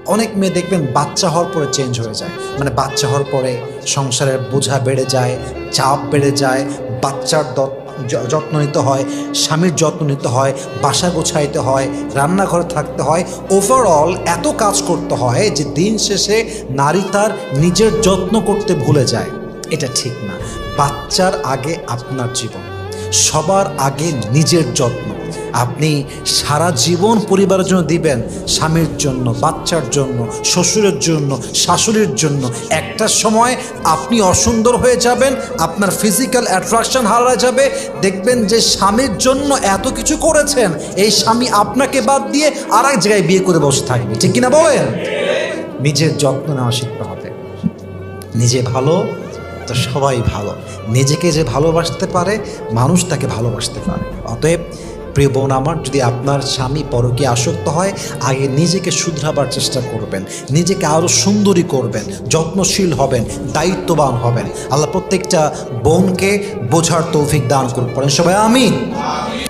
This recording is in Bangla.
অনেক মেয়ে দেখবেন বাচ্চা হওয়ার পরে চেঞ্জ হয়ে যায়, মানে বাচ্চা হওয়ার পরে সংসারের বোঝা বেড়ে যায়, চাপ বেড়ে যায়, বাচ্চার যত্ন নিতে হয়, স্বামীর যত্ন নিতে হয়, বাসা গোছাইতে হয়, রান্নাঘরে থাকতে হয়, ওভারঅল এত কাজ করতে হয় যে দিন শেষে নারী তার নিজের যত্ন করতে ভুলে যায়। এটা ঠিক না। বাচ্চার আগে আপনার জীবন, সবার আগে নিজের যত্ন। আপনি সারা জীবন পরিবারের জন্য দিবেন, স্বামীর জন্য, বাচ্চার জন্য, শ্বশুরের জন্য, শাশুড়ির জন্য। একটা সময় আপনি অসুন্দর হয়ে যাবেন, আপনার ফিজিক্যাল অ্যাট্রাকশন হারা যাবে, দেখবেন যে স্বামীর জন্য এত কিছু করেছেন, এই স্বামী আপনাকে বাদ দিয়ে আর এক জায়গায় বিয়ে করে বসে থাকবে। ঠিক কিনা বলেন? নিজের যত্ন নেওয়া শিখতে হবে। নিজে ভালো তো সবাই ভালো। নিজেকে যে ভালোবাসতে পারে, মানুষ তাকে ভালোবাসতে পারে। অতএব প্রিয় বোন আমার, যদি আপনার স্বামী পরকীয়া আসক্ত হয়, আগে নিজেকে শুধরাবার চেষ্টা করবেন, নিজেকে আরও সুন্দরী করবেন, যত্নশীল হবেন, দায়িত্ববান হবেন। আল্লাহ প্রত্যেকটা বোনকে বোঝার তৌফিক দান করুন। পড়েন সবাই আমিন।